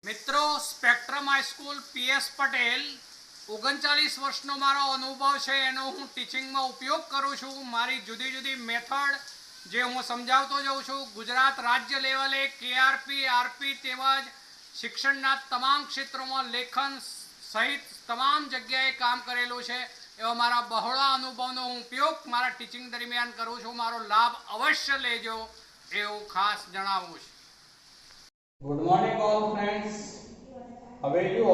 મિત્રો spectrum high school PS Patel 39 વર્ષનો મારો અનુભવ છે એનો હું ટીચિંગમાં ઉપયોગ કરું છું। મારી જુદી જુદી મેથડ જે હું સમજાવતો જાઉં છું। ગુજરાત રાજ્ય લેવલે કેઆરપી આરપી તેમજ શિક્ષણના તમામ ક્ષેત્રોમાં લેખન સહિત તમામ જગ્યાએ કામ કરેલું છે। એવા મારા બહોળા અનુભવનો હું ઉપયોગ મારા ટીચિંગ દરમિયાન કરું છું। મારો લાભ અવશ્ય લેજો એવું ખાસ જણાવું છું। Good morning all friends. હવે જો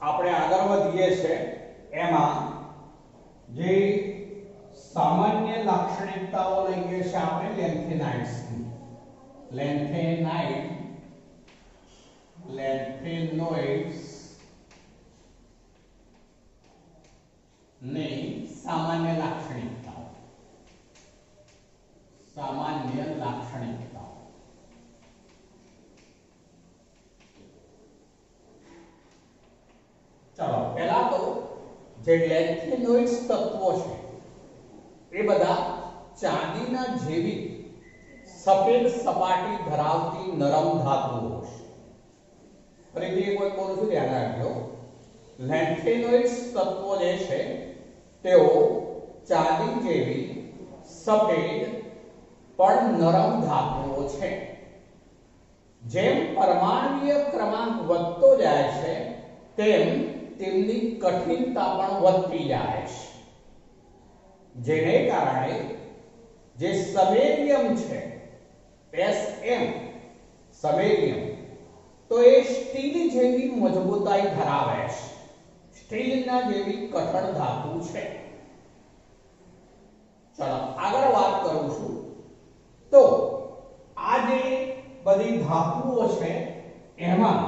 આપણે આગળ વધીએ છે એમાં જે સામાન્ય લાક્ષણિકતાઓ લઈએ છે આપણે લેન્થેનોઇડ્સ ની સામાન્ય લાક્ષણિકતાઓ चलो पहला तो जे लेंथेनोइड्स तत्वों છે એ બધા ચાંદીના જેવી સફેદ સપાટી ધરાવતી નરમ ધાતુઓ છે। ફરીથી એક વખત બોલું છું, ધ્યાન રાખજો। લેન્થેનોઇડ્સ તત્વો જે છે તેઓ ચાંદી જેવી સફેદ પણ નરમ ધાતુઓ છે। જેમ પરમાણુય ક્રમાંક વધતો જાય છે તેમ તેમની કઠિનતા પણ વધતી જાય છે, જેને કારણે જે સમેરિયમ છે Sm સમેરિયમ તો એ સ્ટીલ જેવી મજબૂતાઈ ધરાવે છે, સ્ટીલના જેવી કઠણ ધાતુ છે। ચલો આગળ વાત કરું છું તો આ જે બધી ધાતુઓ છે એમાં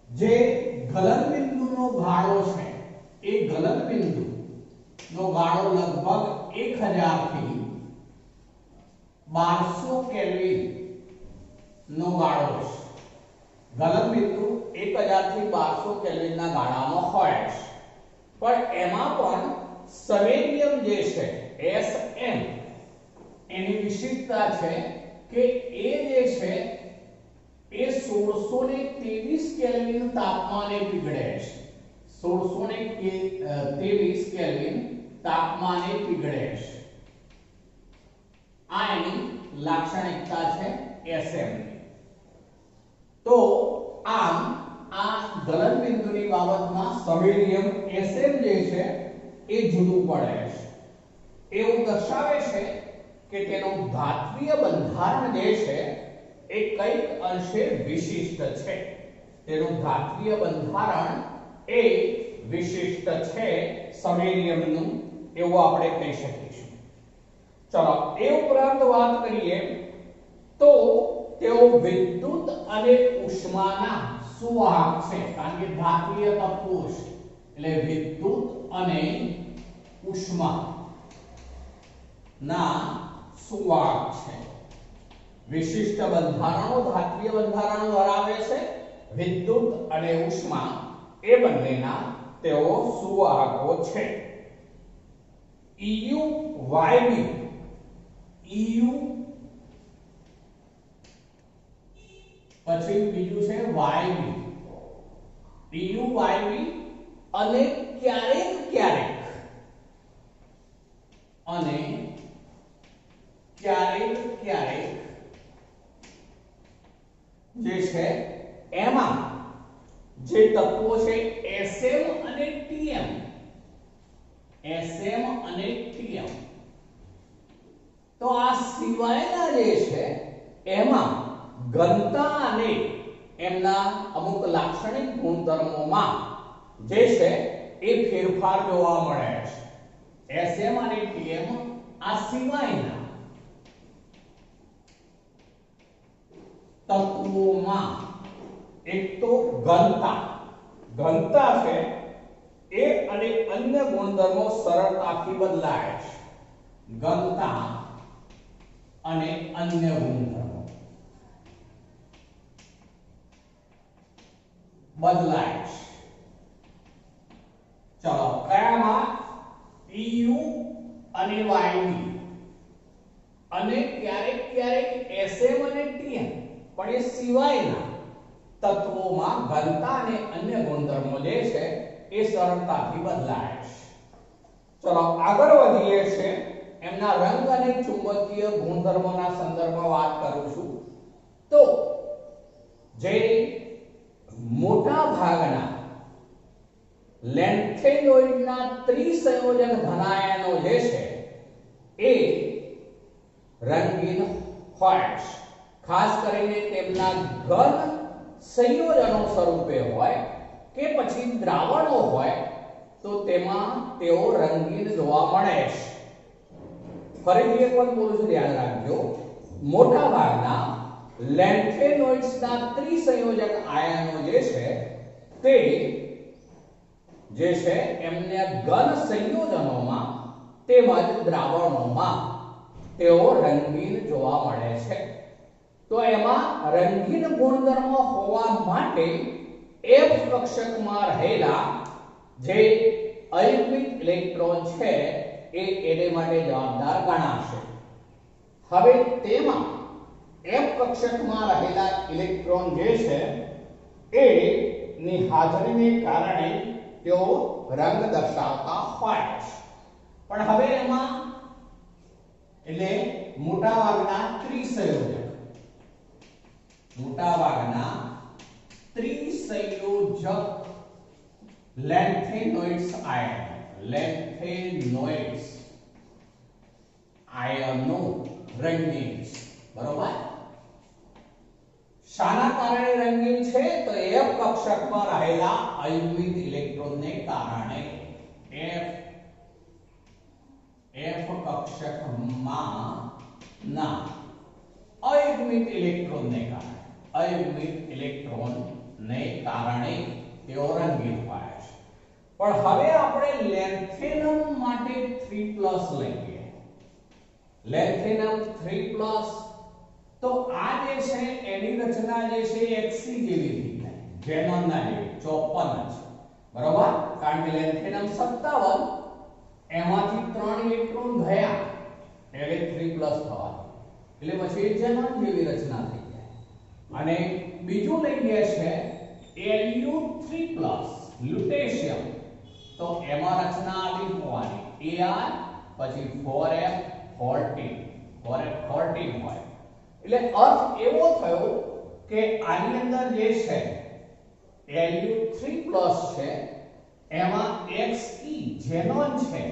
જે ગલનબિંદુનો ગાળો છે એ ગલનબિંદુનો ગાળો લગભગ 1000 થી 1200 કેલ્વિન નો ગાળો છે। ગલનબિંદુ 1000 થી 1200 કેલ્વિન ના ગાળાનો હોય છે, પણ એમાં પણ સમેરિયમ જે છે Sm એની વિશેષતા છે કે એ જે છે એ 1623 કેલ્વિન તાપમાને પીગળે છે। 1623 કેલ્વિન તાપમાને પીગળે છે। આ એની લાક્ષણિકતા છે Sm। તો આમ આ ગલનબિંદુની બાબતમાં સમેરિયમ Sm જે છે એ જુદું પડે છે। એવું દર્શાવે છે કે તેનું ધાત્વીય બંધારણ જે છે એ કઈક અંશે વિશિષ્ટ છે। તેનું ધાત્વીય બંધારણ એ વિશિષ્ટ છે સમેરિયમનું, એવું આપણે કહી શકીશું। ચલો એ ઉપરાંત વાત કરીએ તો તેઓ વિદ્યુત અને ઉષ્માના સુવાહક છે, કારણ કે ધાત્વીય તત્વો છે એટલે વિદ્યુત અને ઉષ્મા ના સુવાહક છે। વિશિષ્ટ બંધારણો ધાત્વીય બંધારણો ધરાવે છે, વિદ્યુત અને ઉષ્મા એ બંનેના તેઓ સુવાહકો છે। EU પછી બીજું છે YB, EU YB અને ક્યારેક ક્યારેક જે છે એમાં જે તત્વો છે Sm અને Tm, તો આ સિવાયના જે છે એમાં ઘનતા અને એમના અમુક લાક્ષણિક ગુણધર્મોમાં જે છે એ ફેરફાર જોવા મળે છે। Sm અને Tm આ સિવાયના તત્વોમાં એક તો ઘનતા છે એ અને અન્ય ગુણધર્મો સરળતાથી બદલાય છે। ઘનતા અને અન્ય ગુણધર્મો બદલાય છે। ચલો કયામાં EU અને YB અને ક્યારેક Sm અને Tm પણ એ સિવાયના તત્વો તેમાં ઘનતા અને અન્ય ગુણધર્મો જે છે એ સરળતાથી બદલાય છે. ચલો આગળ વધીએ છે. એમના રંગ અને ચુંબકીય ગુણધર્મોના સંદર્ભમાં વાત કરું છું. તો જે મોટા ભાગના લેન્થેનોઇડના ત્રિસંયોજન ધનાયનો જે છે એ રંગીન હોય છે. ખાસ કરીને તેમના ઘન સંયોજનો સ્વરૂપે હોય કે પછી દ્રાવણો હોય તો તેમાં તેઓ રંગીન જોવા મળે છે. ફરીથી એક વખત બોલું છું, ધ્યાન રાખજો. મોટા ભાગના લેન્થેનોઇડ્સના ત્રિસંયોજક આયનો જે છે તે જે છે એમને ઘન સંયોજનોમાં તેમજ દ્રાવણોમાં તેઓ રંગીન જોવા મળે છે. તો એમાં રંગીન ગુણધર્મો હોવા માટે F કક્ષકમાં રહેલા જે અયુગ્મિક ઇલેક્ટ્રોન છે એ એને માટે જવાબદાર ગણાશે. હવે તેમાં F કક્ષકમાં રહેલા ઇલેક્ટ્રોન જે છે એ ની હાજરીને કારણે તેઓ રંગ દર્શાવતા હોય છે. પણ હવે એમાં એટલે મોટાભાગના ત્રિસંયોજક લેન્થેનોઇડ્સ આયનો રંગીન છે. બરોબર. શાના કારણે રંગીન છે? તો F કક્ષકમાં રહેલા અયુગ્મિક ઇલેક્ટ્રોનને કારણે. F કક્ષકમાં ના અયુગ્મિક ઇલેક્ટ્રોનને કારણે તેઓ રંગીન હોય છે. પણ હવે આપણે લેન્થેનમ માટે 3+ લઈએ. લેન્થેનમ 3+, તો આ જે છે એની રચના જે છે Xc જેવી થઈ જાય, ઝેનોનના જેવી 54 છે. બરોબર. કારણ કે લેન્થેનમ 57, એમાંથી 3 ઇલેક્ટ્રોન ગયા એટલે 3+ થવા, એટલે પછી ઝેનોન જેવી રચના થઈ જાય. અને બીજું લઈએ છે Lu3+, લ્યુટેશિયમ, તો એમાં રચના આવી હોવાની Ar પછી 4f14 હોય. એટલે અર્થ એવો થયો કે આની અંદર જે છે Lu3+ છે એમાં Xe ઝેનોન છે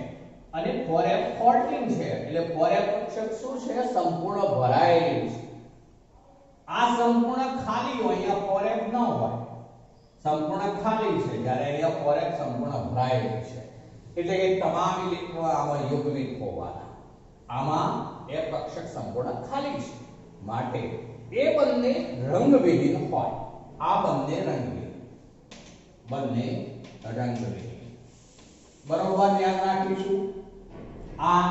અને 4f14 છે. એટલે 4f કક્ષક શું છે? સંપૂર્ણ ભરાયેલું છે. આ સંપૂર્ણ ખાલી હોય, અહીંયા 4f ન હોય, સંપૂર્ણ ખાલી છે, જ્યારે અહીંયા 4f સંપૂર્ણ ભરાયેલું છે. એટલે કે તમામ ઇલેક્ટ્રોન આમાં યુગ્મિક હોવાના. આમાં F કક્ષક સંપૂર્ણ ખાલી છે, માટે એ બંને રંગવિહીન હોય. આ બંને રંગવિહીન. બરોબર, ધ્યાન રાખીશું. આ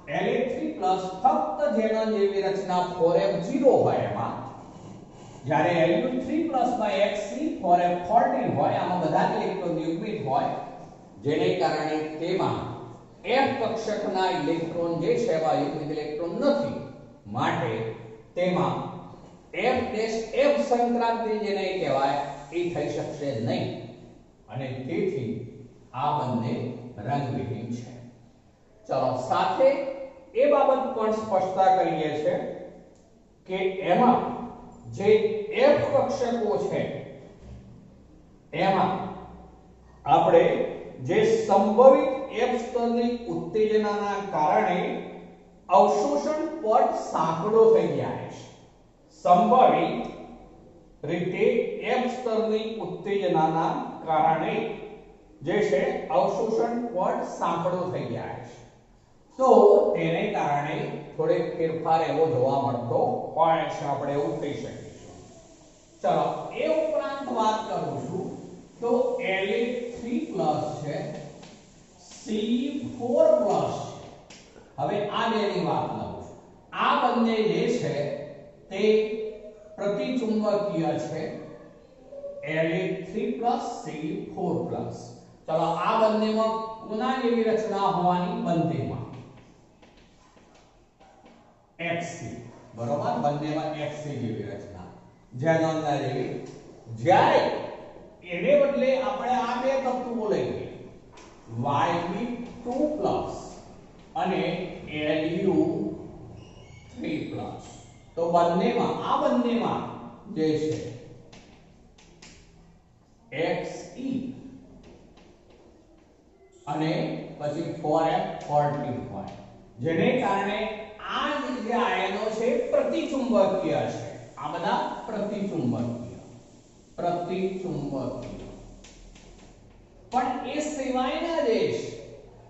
La3+ ફક્ત ઝેનોન જેવી રચના 4f0 હોય એમાં, જ્યારે Lu3+ માં Xc 4f14 હોય. આમાં બધા ઇલેક્ટ્રોન યુગ્મિક હોય, જેને કારણે તેમાં F કક્ષકના ઇલેક્ટ્રોન જે છે એવા યુગ્મિક ઇલેક્ટ્રોન નથી, માટે તેમાં F સંક્રાંતિ જેને કહેવાય એ થઈ શકશે નહીં, અને તેથી આ બંને રંગવિહીન છે. ચલો સાથે એ બાબત પણ સ્પષ્ટતા કરીએ છે કે એમાં જે F કક્ષકો છે એમાં આપણે જે સંભવિત F સ્તરની ઉત્તેજનાના કારણે અવશોષણ પટ સાંકડો થઈ જાય છે. સંભવિત રીતે F સ્તરની ઉત્તેજનાના કારણે જે છે અવશોષણ પટ સાંકડો થઈ જાય છે. તો તેને કારણે થોડેક ફેરફાર એવો જોવા મળતો હોય છે, આપણે એવું કહી શકીશું. ચલો એ ઉપરાંત વાત કરું છું તો La3+ છે, Ce4+. હવે આ બેની વાત લઉં છું. આ બંને જે છે તે પ્રતિચુંબકીય છે, La3+, Ce4+. ચલો આ બંનેમાં કોના જેવી રચના હોવાની? બંનેમાં Xc. બરોબર, બંનેમાં Xc જેવી રચના, ઝેનોનના જેવી. જ્યારે Yb2+ અને Lu3+. તો બંનેમાં જે છે Xe અને પછી 4f14 હોય, જેને કારણે આ જે આયનો છે પ્રતિચુંબકીય છે. આ બધા પ્રતિચુંબકીય. પણ એ સિવાયના જે છે,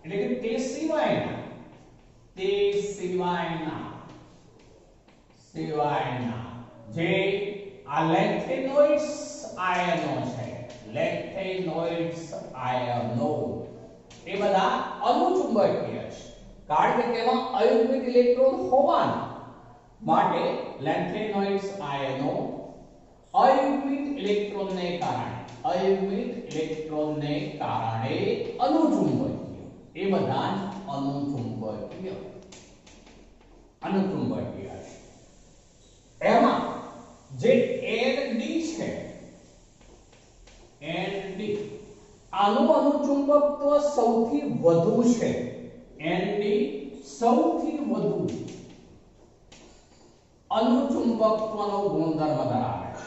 એટલે કે તે સિવાયના જે આ લેન્થેનોઇડ્સ આયનો છે, એ બધા અનુચુંબકીય છે, કારણ કે તેમાં અયુગ્મિત ઇલેક્ટ્રોન હોવાના માટે લેન્થેનોઇડ્સ આયનો અયુગ્મિત ઇલેક્ટ્રોનને કારણે અનુચુંબકીય. એ બધા અનુચુંબકીય છે. એમાં જે Nd છે, આનું અનુચુંબકત્વ સૌથી વધુ છે. Nd સૌથી વધુ અનુચુંબકત્વનો ગુણધર્મ ધરાવે છે.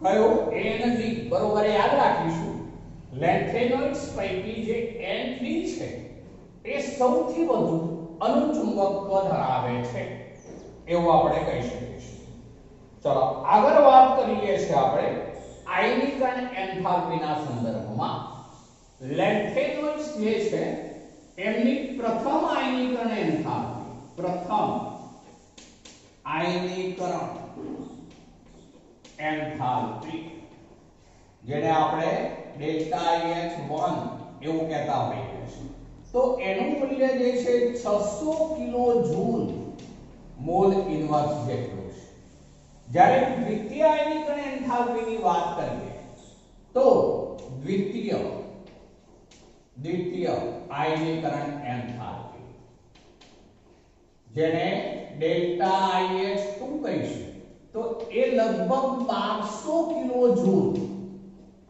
કયો? Nd. બરોબર, યાદ રાખીશું. લેન્થેનોઇડ્સ પૈકી જે Nd છે એ સૌથી વધુ અનુચુંબકત્વ ધરાવે છે એવું આપણે કહી શકીએ છીએ. ચલો આગળ વાત કરીએ છીએ આપણે આયનીકરણ એન્થાલ્પીના સંદર્ભમાં. લેન્થેનોઇડ્સ જે છે એમની પ્રથમ આયનીકરણ એન્થાલ્પી જેને આપણે ΔH1 એવું કહેતા હોઈએ છીએ, તો એનું મૂલ્ય જે છે 600 કિલોજૂલ મોલ ઇન્વર્સ જેટલું છે. જ્યારે દ્વિતીય આયનીકરણ એન્થાલ્પીની વાત કરીએ તો દ્વિતીય આયનીકરણ એન્થાલ્પી જેને ΔIH2 કહીશું, તો એ લગભગ 1200 કિલોજૂલ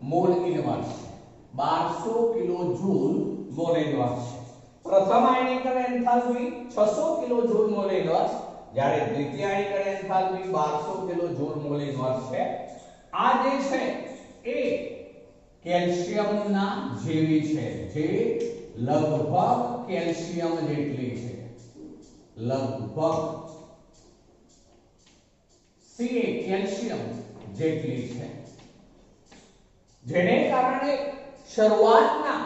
મોલ ઇન્વર્સ છે. 1200 કિલોજૂલ મોલ ઇન્વર્સ છે. પ્રથમ આયનીકરણ એન્થાલ્પી 600 કિલોજૂલ મોલ ઇન્વર્સ, જ્યારે દ્વિતીય આયનીકરણ એન્થાલ્પી 1200 કિલોજૂલ મોલ ઇન્વર્સ છે. આ જે છે એ કેલ્શિયમના જેવી છે, જે લગભગ કેલ્શિયમ જેટલી છે. કેલ્શિયમ જેટલી છે, જેને કારણે શરૂઆતના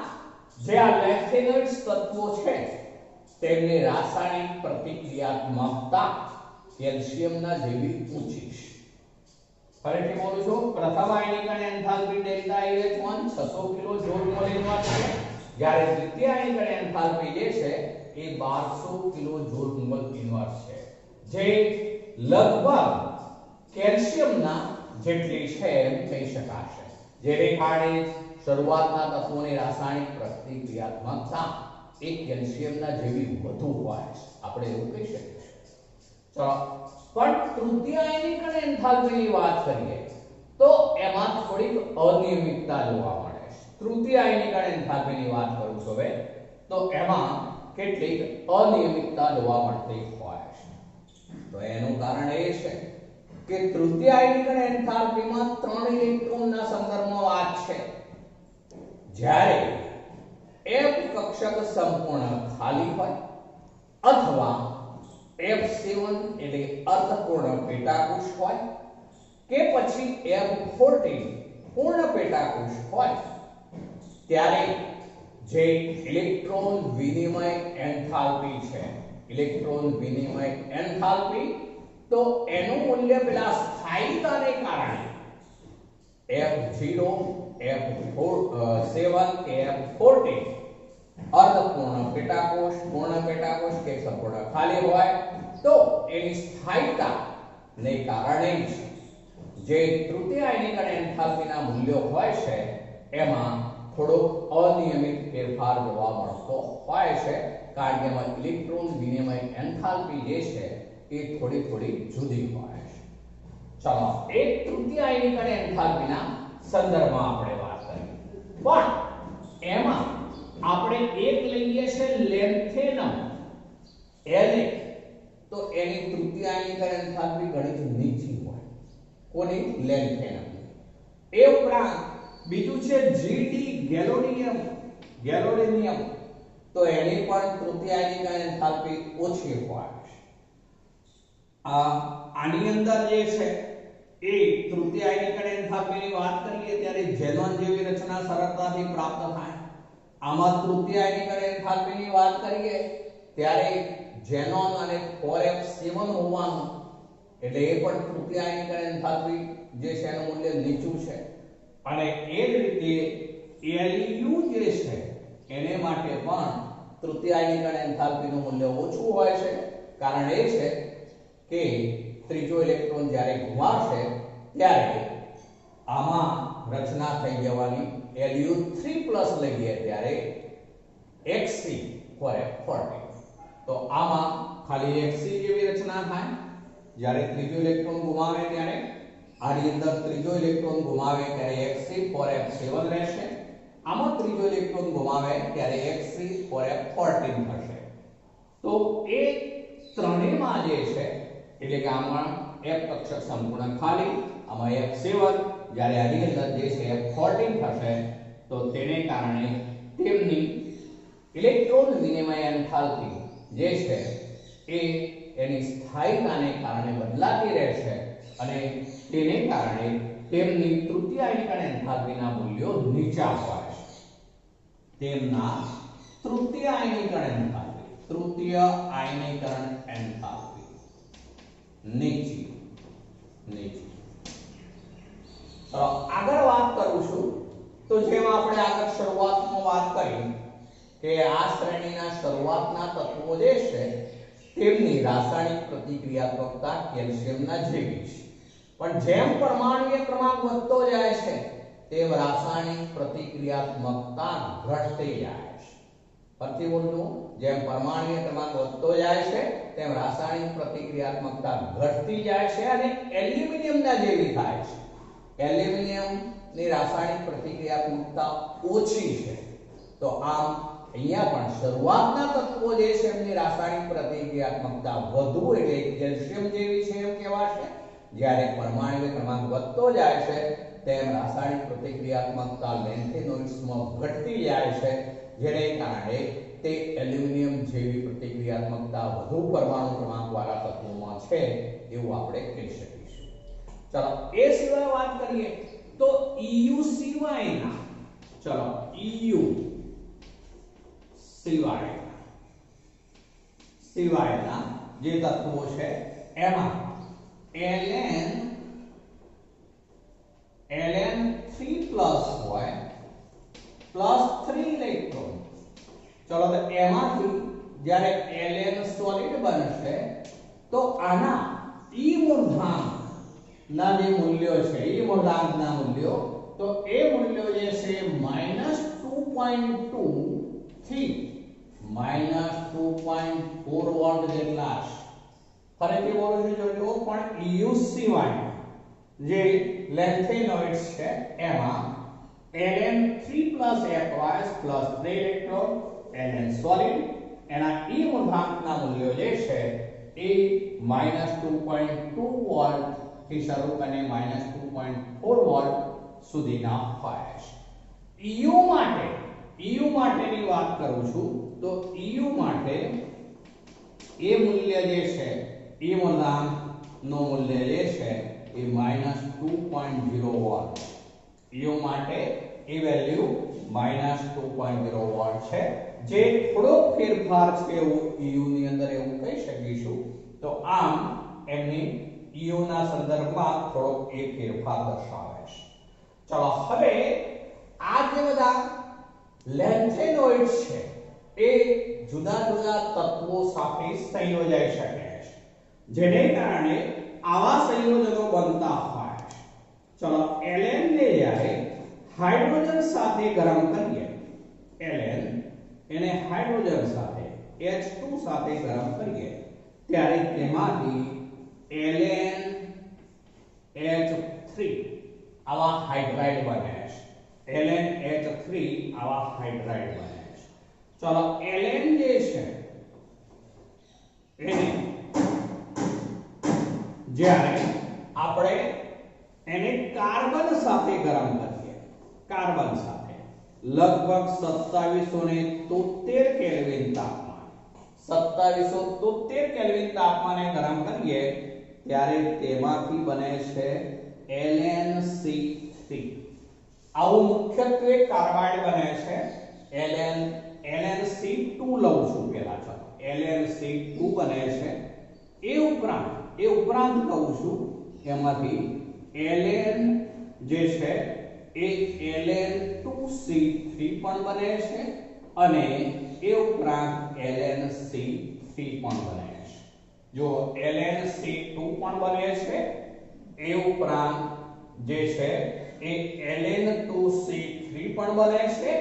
જે આ લેન્થેનોઇડ્સ તત્વો છે તેમની રાસાયણિક પ્રતિક્રિયાત્મકતા કેલ્શિયમના જેવી ઊંચી છે. ફરીથી બોલું છું, પ્રથમ આયનીકરણ એન્થાલ્પી ΔH1 600 કિલોજૂલ મોલ ઇન્વર્સ છે, જ્યારે દ્વિતીય આયનીકરણ એન્થાલ્પી જે છે એ 1200 કિલોજૂલ મોલ ઇન્વર્સ છે, જે લગભગ કેલ્શિયમના જેટલી છે એમ કહી શકાશે. જેને કારણે શરૂઆતના તત્વોની રાસાયણિક પ્રતિક્રિયાત્મકતા એ કેલ્શિયમના જેવી વધુ હોય છે, આપણે એવું કહી શકીએ. ચલો, પણ તૃતીય આયનીકરણ એન્થાલ્પીની વાત કરીએ તો એમાં થોડીક અનિયમિતતા જોવા મળે છે. તૃતીય આયનીકરણ એન્થાલ્પીની વાત કરું છું હવે, તો એમાં કેટલીક અનિયમિતતા જોવા મળતી હોય છે. તો એનું કારણ એ છે કે તૃતીય આયનીકરણ એન્થાલ્પીમાં 3 ઇલેક્ટ્રોનના સંદર્ભમાં વાત છે, જ્યારે F કક્ષક સંપૂર્ણ ખાલી હોય અથવા F7 એટલે અર્ધપૂર્ણ પેટાકોષ હોય કે પછી F14 પૂર્ણ પેટાકોષ હોય, ત્યારે જે ઇલેક્ટ્રોન વિનિમય એન્થાલ્પી તો એનું મૂલ્ય પેલા સ્થાયીતાને કારણે F0, F7 કે F14 અર્ધપૂર્ણ પેટાકોષ, પૂર્ણ પેટાકોષ કે સંપૂર્ણ ખાલી હોય, તો એની સ્થાયીતા ને કારણે જે તૃતીય આયનીકરણ એન્થાલ્પીના મૂલ્યો હોય છે એમાં થોડો અનિયમિત ફેરફાર જોવા મળતો હોય છે, કારણ કે એમાં ઇલેક્ટ્રોન વિનિમય એન્થાલ્પી જે છે એ થોડી જુદી હોય છે. ચલો એક તૃતીય આયનીકરણ એન્થાલ્પીના સંદર્ભમાં આપણે વાત કરી, પણ એમાં આપણે એક લઈએ છે લેન્થેનમ La, તો એની તૃતીય આયનીકરણ એન્થાલ્પી ઘણી નીચી હોય. કોની? લેન્થેનમ. એ ઉપરાંત બીજું છે Gd ગેલોડિનિયમ, તો એની પણ તૃતીય આયનીકરણ એન્થાલ્પી ઓછી હોય. આની અંદર જે છે એ તૃતીય આયનીકરણ એન્થાલ્પીની વાત કરીએ ત્યારે ઝેનોન જેવી રચના સરળતાથી પ્રાપ્ત થાય. આમાં તૃતીય આયનીકરણ એન્થાલ્પીની વાત કરીએ ત્યારે ઝેનોન અને 4f7 હોવાનું, એટલે એ પણ તૃતીય આયનીકરણ એન્થાલ્પી જે છે એનું મૂલ્ય નીચું છે. અને એ જ રીતે Lu જે છે એને માટે પણ તૃતીય આયનીકરણ એન્થાલ્પીનું મૂલ્ય ઓછું હોય છે. કારણ એ છે કે ત્રીજો ઇલેક્ટ્રોન જ્યારે ગુમાવશે ત્યારે આમાં રચના થઈ જવાની Lu3+ લઈએ ત્યારે Xc4f14, તો આમાં ખાલી Xc જેવી રચના થાય. જ્યારે ત્રીજો ઇલેક્ટ્રોન ગુમાવે ત્યારે આની અંદર ત્રીજો ઇલેક્ટ્રોન ગુમાવે ત્યારે Xc4f7 રહેશે. આમાં ત્રીજો ઇલેક્ટ્રોન ગુમાવે ત્યારે Xc4f14 થશે. તો એ ત્રણેયમાં જે છે એટલે કે આમાં F કક્ષક સંપૂર્ણ ખાલી, આમાં F7, જ્યારે આની અંદર જે છે F14 થશે, તો તેને કારણે તેમની ઇલેક્ટ્રોન વિનિમય એન્થાલ્પી જે છે એ એની સ્થાયીતાને કારણે બદલાતી રહેશે અને તેને કારણે તેમની તૃતીય આયનીકરણ એન્થાલ્પીના મૂલ્યો નીચા હોય છે. તેમના તૃતીય આયનીકરણ એન્થાલ્પી નીચી. તો આગળ વાત કરું છું તો જેમ આપણે આગળ શરૂઆતમાં વાત કરી કે આ શ્રેણીના શરૂઆતના તત્વો જે છે તેમની રાસાયણિક પ્રતિક્રિયાત્મકતા કેલ્શિયમના જેવી છે, પણ જેમ પરમાણુય ક્રમાંક વધતો જાય છે તેમ રાસાયણિક પ્રતિક્રિયાત્મકતા ઘટતી જાય છે. ફરીથી બોલું, જેમ પરમાણુય ક્રમાંક વધતો જાય છે તેમ રાસાયણિક પ્રતિક્રિયાત્મકતા ઘટતી જાય છે અને એલ્યુમિનિયમના જેવી થાય છે. એલ્યુમિનિયમની રાસાયણિક પ્રતિક્રિયાત્મકતા ઓછી છે. તો આમ અહીંયા પણ શરૂઆતના તત્વો જે છે એમની રાસાયણિક પ્રતિક્રિયાત્મકતા વધુ એટલે કેલ્શિયમ જેવી છે એમ કહેવાશે. જ્યારે પરમાણુય ક્રમાંક વધતો જાય છે તેમ રાસાયણિક પ્રતિક્રિયાત્મકતા લેન્થેનોઇડ્સમાં ઘટતી જાય છે, જેને કારણે તે એલ્યુમિનિયમ જેવી પ્રતિક્રિયાત્મકતા વધુ પરમાણુ ક્રમાંકવાળા તત્વોમાં છે એવું આપણે કહી શકીશું. ચલો એ સિવાય વાત કરીએ તો EU સિવાયના સિવાયના જે તત્વો છે એમાં Ln3+ હોય +3 ઇલેક્ટ્રોન. ચલો તો એમાંથી જ્યારે Ln સોલિડ બનશે તો આના E મૂળાંકના જે મૂલ્યો છે મૂળાંકના મૂલ્યો, તો એ મૂલ્યો જે છે -2.2 થી -2.4 વોલ્ટ જેટલા છે. ફરીથી બોલું છું જોજો, પણ EU સિવાય જે લેન્થેનોઇડ્સ છે એમાં Ln3+Fys+3 ઇલેક્ટ્રોન Ln સોલિડ એના E મૂળાંકના મૂલ્યો જે છે એ -2.2 વોલ્ટ થી શરૂ કરીને -2.4 વોલ્ટ સુધીના હોય છે. EU માટેની વાત કરું છું તો EU માટે એ મૂલ્ય જે છે એ મૂળાંકનું મૂલ્ય જે છે એ -2.0 વોલ્ટ. EU માટે એ વેલ્યુ -2.0 વોલ્ટ છે, જે થોડો ફેરફાર છે એવું EU ની અંદર એવું કહી શકીશું. તો આમ એમની EU ના સંદર્ભમાં થોડો એ ફેરફાર દર્શાવે છે. ચલો હવે આ જે બધા લેન્થેનોઇડ્સ છે એ જુદા જુદા તત્વો સાથે સંયોજાઈ શકે છે, જેને કારણે આવા સંયોજનો બનતા હોય છે. ચલો Ln ને જ્યારે હાઇડ્રોજન સાથે ગરમ કરીએ, Ln એને હાઇડ્રોજન સાથે H2 સાથે ગરમ કરીએ ત્યારે તેમાંથી LnH3 આવા હાઇડ્રાઇડ બને છે. LnH3 આવા હાઇડ્રાઇડ બને છે. ચલો Ln જે છે એને જ્યારે આપણે એને કાર્બન સાથે ગરમ કરીએ, કાર્બન સાથે લગભગ 2773 કેલ્વિન તાપમાન 2773 કેલ્વિન તાપમાને ગરમ કરીએ ત્યારે તેમાંથી બને છે LnC3. આવું મુખ્યત્વે કાર્બાઇડ બને છે. LnC2 લઉં છું પેલા. ચલો LnC2 બને છે. એ ઉપરાંત કહું છું એમાંથી Ln જે છે એ Ln2C3 પણ બને છે અને એ ઉપરાંત LnC3 પણ બને છે. જો LnC2 પણ બને છે, એ ઉપરાંત જે છે એ Ln2C3 પણ બને છે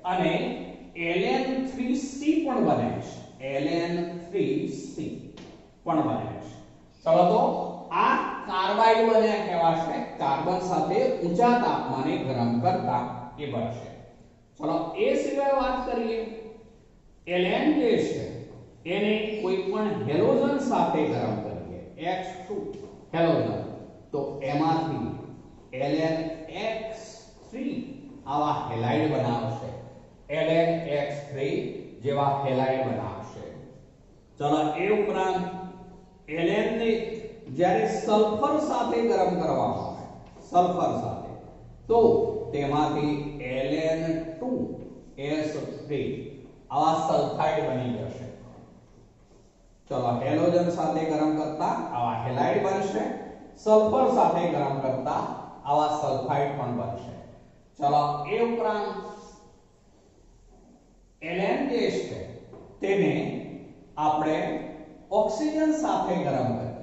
અને Ln3C પણ બને છે. Ln3C પણ બને છે. ચલો તો આ કાર્બાઇડ બન્યા કહેવાશે. કાર્બન સાથે ઊંચા તાપમાને ગરમ કરતા એ બનશે. ચલો એ સિવાય વાત કરીએ Ln જે છે એને કોઈ પણ હેલોજન સાથે ગરમ કરીએ, H2 હેલોજન, તો એમાંથી LnX3 આવા હેલાઇડ બનાવશે. LnX3 જેવા હેલાઇડ બનાવશે. ચલો એ ઉપરાંત Ln ને જ્યારે સલ્ફર સાથે ગરમ કરવામાં આવે, સલ્ફર સાથે, તો તેમાંથી Ln2S3 આવા સલ્ફાઇડ બની જશે. ચલો હેલોજન સાથે ગરમ કરતા આવા હેલાઇડ બનશે, સલ્ફર સાથે ગરમ કરતા આવા સલ્ફાઇડ પણ બનશે. ચલો એ ઉપરાંત Ln જે છે તેને આપણે ઓક્સિજન સાથે ગરમ કરીએ,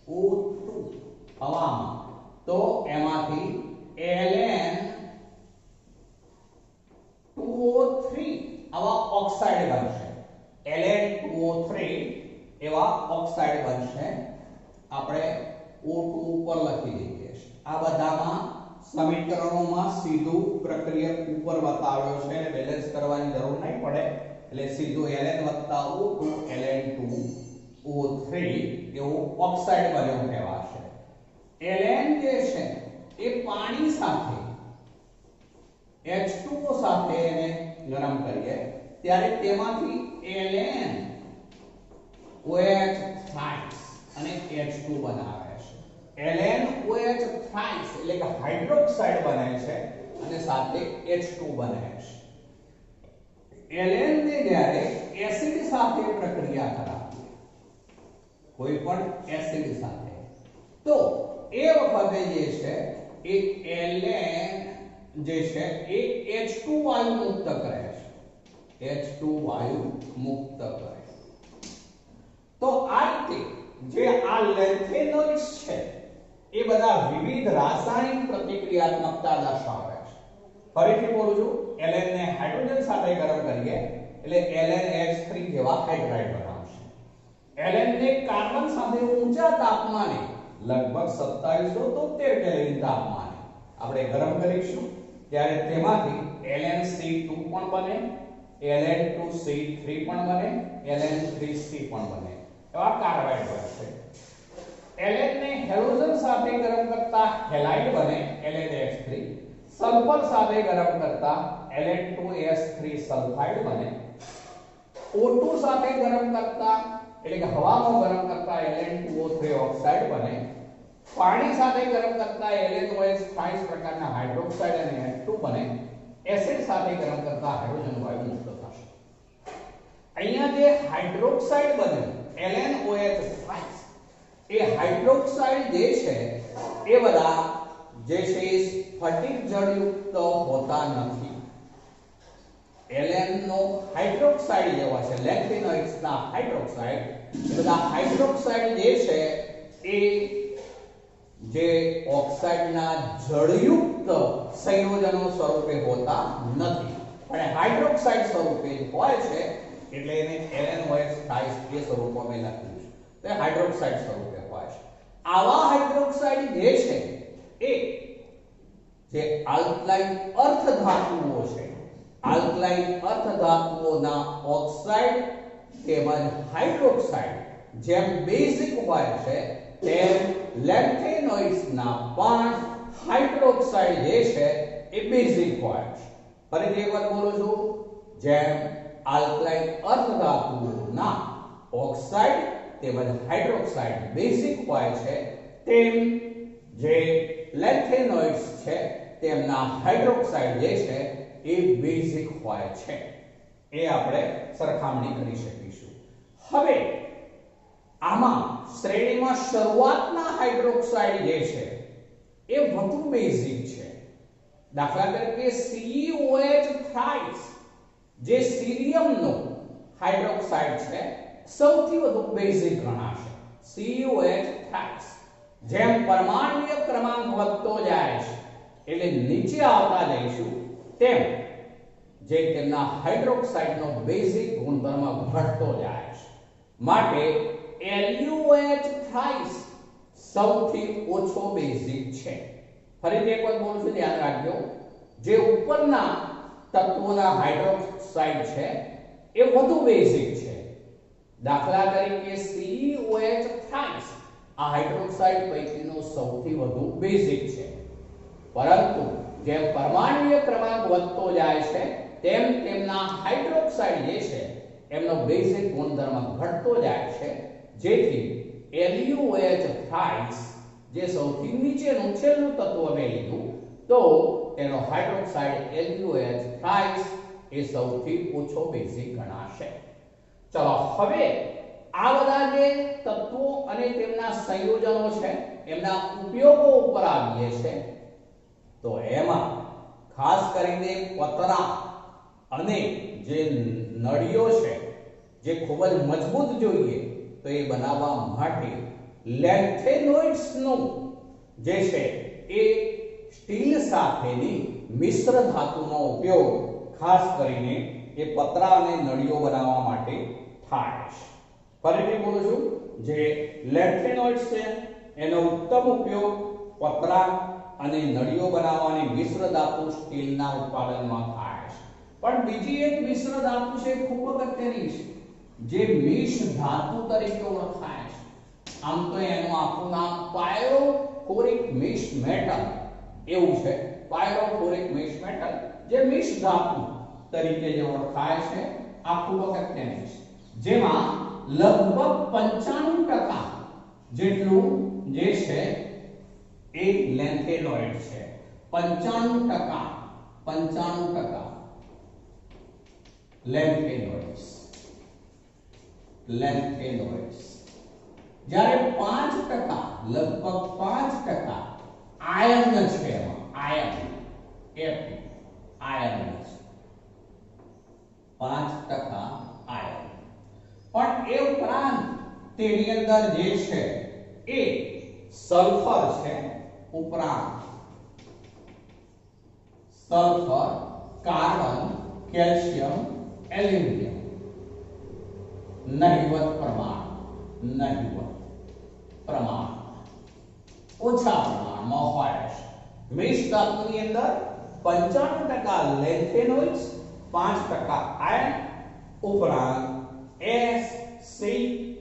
O2 હવામાં, તો એમાંથી Ln2O3 આવા ઓક્સાઇડ બનશે. Ln2O3 એવા ઓક્સાઇડ બનશે. આપણે O2 ઉપર લખી દઈએ છીએ. આ બધામાં સમીકરણોમાં સીધું પ્રક્રિયા ઉપર બતાવ્યો છે, બેલેન્સ કરવાની જરૂર નહીં પડે. એટલે સીધું Ln + O2 Ln2O3 એવો ઓક્સાઇડ બન્યો કહેવાશે. Ln જે છે એ પાણી સાથે H2O સાથે એને ગરમ કરીએ ત્યારે તેમાંથી LnOH અને H2 બનાવે છે. LnOH એટલે કે હાઇડ્રોક્સાઇડ બને છે અને સાથે H2 બને છે. Ln ને જ્યારે એસિડ સાથે પ્રક્રિયા કરાવીએ, કોઈ પણ એસિડ સાથે, તો એ વખતે જે છે એ Ln જે છે એ H2 વાયુ મુક્ત કરે છે. H2 વાયુ મુક્ત કરે. તો આ રીતે જે આ લેન્થેનોઇડ્સ છે એ બધા વિવિધ રાસાયણિક પ્રતિક્રિયાત્મકતા દર્શાવે છે. ફરીથી બોલું છું, Ln ને હાઇડ્રોજન સાથે ગરમ કરીએ એટલે LnH3 જેવા હાઇડ્રાઇડ બનાવશે. Ln ને કાર્બન સાથે ઊંચા તાપમાને લગભગ 2773 કેલ્વિન તાપમાને આપણે ગરમ કરીશું ત્યારે તેમાંથી LnC2 પણ બને, Ln2C3 પણ બને, Ln3C પણ બને. એવા કાર્બાઇડ બનશે. Ln ને હેલોજન સાથે ગરમ કરતા હેલાઇડ બને, LnH3. સલ્ફર સાથે ગરમ કરતા Ln2S3 સલ્ફાઇડ બને. O2 સાથે ગરમ કરતા એટલે કે હવામાં ગરમ કરતા Ln2O3 ઓક્સાઇડ બને. પાણી સાથે ગરમ કરતા LnOH પ્રકારના હાઇડ્રોક્સાઇડ અને H2 બને. એસિડ સાથે ગરમ કરતા હાઇડ્રોજન વાયુ મુક્ત થશે. અહીંયા જે હાઇડ્રોક્સાઇડ બને LnOH એ હાઇડ્રોક્સાઇડ જે છે એ બધા જે છે સ્ફટિક જળયુક્ત હોતા નથી. Ln નો હાઇડ્રોક્સાઇડ જેવા છે, લેન્થેનોઇડ્સ ના હાઇડ્રોક્સાઇડ, એ બધા હાઇડ્રોક્સાઇડ જે છે એ જે ઓક્સાઇડના જળયુક્ત સંયોજનો સ્વરૂપે હોતા નથી, પણ હાઇડ્રોક્સાઇડ સ્વરૂપે હોય છે. એટલે એને LnOH એ સ્વરૂપમાં મેં લખ્યું છે. તે હાઇડ્રોક્સાઇડ સ્વરૂપે હોય છે. આવા હાઇડ્રોક્સાઇડ જે છે એ જે આલ્કલાઇન અર્ધધાતુઓ છે, આલ્કલાઇન અર્ધધાતુઓના ઓક્સાઇડ તેમજ હાઇડ્રોક્સાઇડ જેમ બેઝિક હોય છે તેમ લેન્થેનોઇડ્સના પણ હાઇડ્રોક્સાઇડ જે છે એ બેઝિક હોય છે. ફરીથી એકવાર બોલું છું, જેમ આલ્કલાઇન અર્ધધાતુઓના ઓક્સાઇડ તેમજ હાઇડ્રોક્સાઇડ બેઝિક હોય છે તેમ જે લેન્થેનોઇડ્સ છે તેમના હાઇડ્રોક્સાઇડ જે છે એ બેઝિક હોય છે. એ આપણે સરખામણી કરી શકીશું. હવે આમાં શ્રેણીમાં શરૂઆતના હાઇડ્રોક્સાઇડ જે છે એ વધુ બેઝિક છે. દાખલા તરીકે CuOH થ્રાઇસ જે સીરિયમનો હાઇડ્રોક્સાઇડ છે સૌથી વધુ બેઝિક ગણાશે. CuOH થ્રાઇસ જેમ પરમાણ્વીય ક્રમાંક વધતો જાય છે એટલે નીચે આવતા જઈશું તેમ જે તેમના હાઇડ્રોક્સાઇડનો બેઝિક ગુણધર્મ ઘટતો જાય છે. માટે LuOH થ્રાઇસ સૌથી ઓછો બેઝિક છે. ફરીથી એકવાર બોલું છું, ધ્યાન રાખજો. જે ઉપરના તત્વોના હાઇડ્રોક્સાઇડ છે એ વધુ બેઝિક છે. દાખલા તરીકે CuOH થ્રાઇસ આ હાઇડ્રોક્સાઇડ પૈકીનો સૌથી વધુ બેઝિક છે. પરંતુ જેમ પરમાણ્વીય ક્રમાંક વધતો જાય છે તેમ તેમના હાઇડ્રોક્સાઇડ જે છે એમનો બેઝિક ગુણધર્મ ઘટતો જાય છે, જેથી LuOH થ્રાઇસ જે સૌથી નીચેનું છેલ્લું તત્વ મેં લીધું તો તેનો હાઇડ્રોક્સાઇડ LuOH થ્રાઇસ એ સૌથી ઓછો બેઝિક ગણાશે. ચલો હવે આ બધા જે તત્વો અને તેમના સંયોજનો છે એમના ઉપયોગો ઉપર આવીએ છે. તો એમાં ખાસ કરીને પતરા અને જે નળીઓ છે જે ખૂબ જ મજબૂત જોઈએ તો એ બનાવવા માટે લેન્થેનોઇડ્સનું જે છે એ સ્ટીલ સાથેની મિશ્ર ધાતુનો ઉપયોગ ખાસ કરીને એ પતરા અને નળીઓ બનાવવા માટે થાય છે. ફરીથી બોલું છું, જે લેન્થેનોઇડ્સ છે એનો ઉત્તમ ઉપયોગ પતરા અને નળીઓ બનાવવાની મિશ્ર ધાતુ સ્ટીલના ઉત્પાદનમાં થાય છે. પણ બીજી એક મિશ્ર ધાતુ છે ખૂબ અગત્યની છે જે મિશ ધાતુ તરીકે ઓળખાય છે. આમ તો એનું આખું નામ પાયરોફોરિક મિશ મેટલ એવું છે. પાયરોફોરિક મિશ મેટલ જે મિશ ધાતુ તરીકે જે ઓળખાય છે આ ખૂબ અગત્યની છે. જેમાં લગભગ 95% જેટલું જે છે એ લેન્થેનોઇડ છે. 95% લેન્થેનોઇડ્સ, જ્યારે 5% લગભગ 5% આયર્ન છે. એમાં આયર્ન આયર્ન છે. 5% આયર્ન. પણ એ ઉપરાંત તેની અંદર જે છે એ સલ્ફર છે. ઉપરાંત સલ્ફર, કાર્બન, કેલ્શિયમ, એલ્યુમિનિયમ નહિવત પ્રમાણ ઓછા પ્રમાણમાં હોય છે. મિશ ધાતુની અંદર 95% લેન્થેનોઇડ્સ, 5% આયર્ન, ઉપરાંત S, C,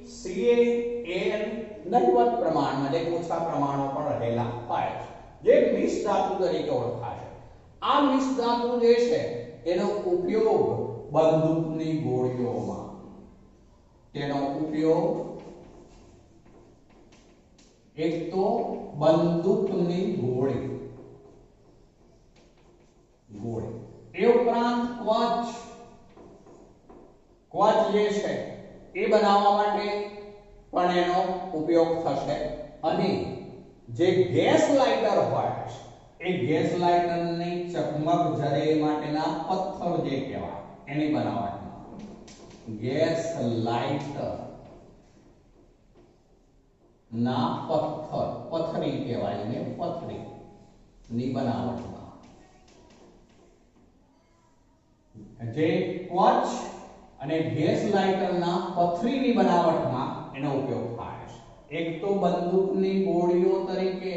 Ca, Al નહિવત પ્રમાણમાં જે ઓછા પ્રમાણો પણ રહેલા હોય છે, જે મિશ ધાતુ તરીકે ઓળખાશે. આ મિશ ધાતુ જે છે એનો ઉપયોગ બંદૂકની ગોળીઓમાં, તેનો ઉપયોગ એક તો બંદૂકની ગોળી એ ઉપરાંત ક્વચ જે છે એ બનાવવા માટે પણ એનો ઉપયોગ થશે. અને જે ગેસ લાઇટર હોય છે એ ગેસ લાઇટરની ચકમક જરે માટેના પથ્થર જે કહેવાય એની બનાવટમાં ગેસ લાઇટર ના પથ્થરી કહેવાય ને, પથરી ની બનાવટમાં જે ક્વચ અને ગેસ લાઇટરના પથરીની બનાવટમાં એનો ઉપયોગ થાય છે. એક તો બંદૂકની ગોળીઓ તરીકે,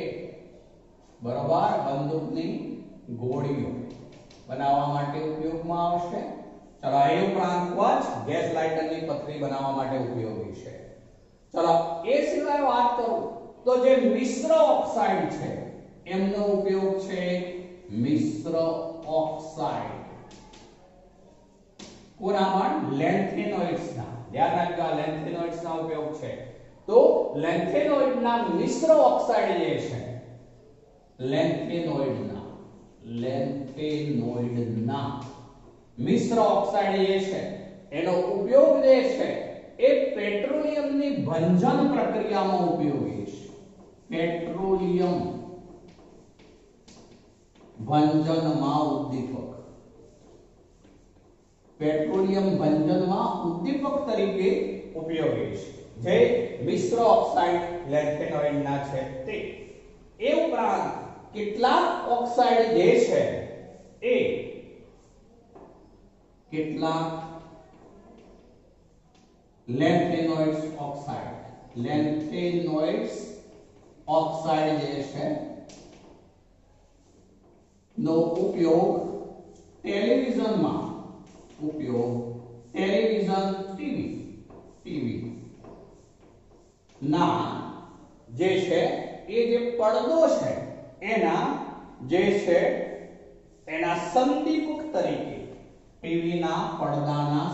બરોબર, બંદૂકની ગોળીઓ બનાવવા માટે ઉપયોગમાં આવશે. ચલો એ ઉપરાંત ક્વચ ગેસ લાઇટરની પથરી બનાવવા માટે ઉપયોગી છે. ચલો એ સિવાય વાત કરું તો જે મિશ્ર ઓક્સાઇડ છે એમનો ઉપયોગ છે મિશ્ર ઓક્સાઇડ. કોના પણ? લેન્થેનોઇડ્સ ના. ધ્યાન રાખજો આ લેન્થેનોઇડ્સ ના ઉપયોગ છે. તો લેન્થેનોઇડ ના મિશ્ર ઓક્સાઇડ જે છે, લેન્થેનોઇડ ના મિશ્ર ઓક્સાઇડ જે છે એનો ઉપયોગ જે છે એ પેટ્રોલિયમની ભંજન પ્રક્રિયામાં ઉપયોગી છે. પેટ્રોલિયમ ભંજનમાં ઉદ્દીપક, પેટ્રોલિયમ ભંજનમાં ઉદ્દીપક તરીકે ઉપયોગી છે. જે મિશ્ર ઓક્સાઇડ લેન્થેનોઇડ ના છે તે. એ ઉપરાંત કેટલાક ઓક્સાઇડ જે છે એ કેટલાક લેન્થેનોઇડ્સ ઓક્સાઇડ જે છે નો ઉપયોગ ટેલિવિઝન ટીવી ના જે છે એ જે પડદો છે એના જે છે એના સંદીપક તરીકે, ટીવી ના પડદાના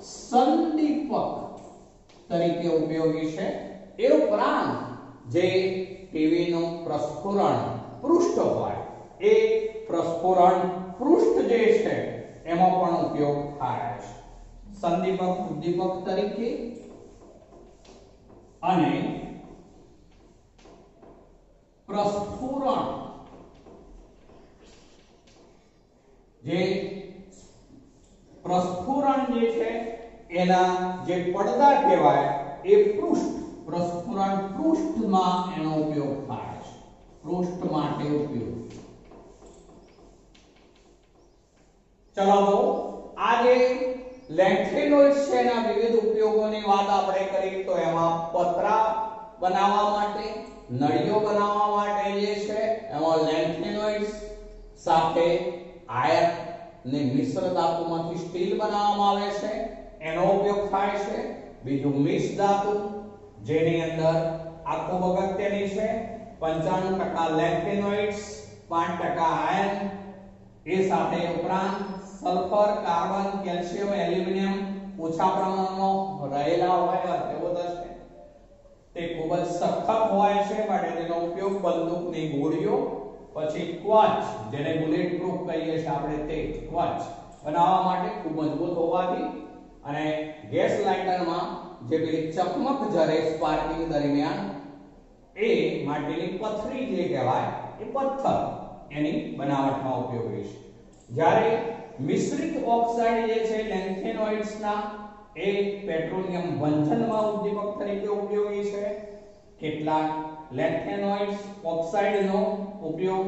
સંદીપક તરીકે ઉપયોગી છે. એ ઉપરાંત જે ટીવી નું પ્રસ્ફુરણ પૃષ્ઠ હોય એ પ્રસ્ફુરણ પૃષ્ઠ જે છે એમાં પણ ઉપયોગ થાય છે. સંદીપક ઉદ્દીપક તરીકે અને પ્રસ્ફુરણ જે છે એના જે પડદા કહેવાય એ પ્રસ્ફુરણ પૃષ્ઠમાં એનો ઉપયોગ થાય છે. પૃષ્ઠ માટે ઉપયોગ. ચલો તો આ જે લેન્થેનોઇડ્સ છે એના વિવિધ ઉપયોગોની વાત આપણે કરી તો એમાં પતરા બનાવવા માટે, નળીઓ બનાવવા માટે જે છે એમાં લેન્થેનોઇડ્સ સાથે આયર્ન ને મિશ્ર ધાતુમાંથી સ્ટીલ બનાવવામાં આવે છે એનો ઉપયોગ થાય છે. બીજું મિશ્ર ધાતુ જેની અંદર આ ખૂબ અગત્યની છે, 95% લેન્થેનોઇડ્સ, 5% આયર્ન, એ સાથે ઉપરાંત સલ્ફર, કાર્બન, કેલ્શિયમ, એલ્યુમિનિયમ ઓછા પ્રમાણમાં રહેલા હોય અર્ધવત છે. તે ખૂબ જ સખત હોય છે માટે તેનો ઉપયોગ બંદૂકની ગોળીઓ, પછી ક્વચ જેને બુલેટ પ્રૂફ કહીએ છીએ આપણે તે ક્વચ બનાવવા માટે ખૂબ મજબૂત હોવાથી, અને ગેસ લાઇટરમાં જે પેલી ચકમક જરે સ્પાર્કિંગ દરમિયાન એ માટેની પથરી જે કહેવાય એ પથ્થર એની બનાવટમાં ઉપયોગી છે. જ્યારે મિશ્રિત ઓક્સાઇડ જે છે લેન્થેનોઇડ્સ ના એ પેટ્રોલિયમ ભંજનમાં ઉદ્દીપક તરીકે ઉપયોગી છે. કેટલાક લેન્થેનોઇડ્સ ઓક્સાઇડનો ઉપયોગ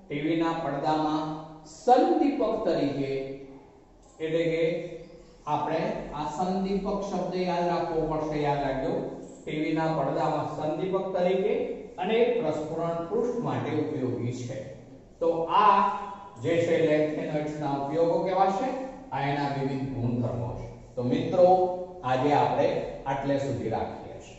ટીવી ના પડદામાં સંદીપક તરીકે, એટલે કે આપણે આ સંદીપક શબ્દ યાદ રાખવો પડશે. યાદ રાખજો, ટીવી ના પડદામાં સંદીપક તરીકે અને પ્રસ્ફુરણ પૃષ્ઠ માટે ઉપયોગી છે. તો આ જે છે લેન્થેનોઇડ્સ ના ઉપયોગો કહેવાશે. આ એના વિવિધ ગુણધર્મો છે. તો મિત્રો આજે આપણે આટલે સુધી રાખીએ છીએ.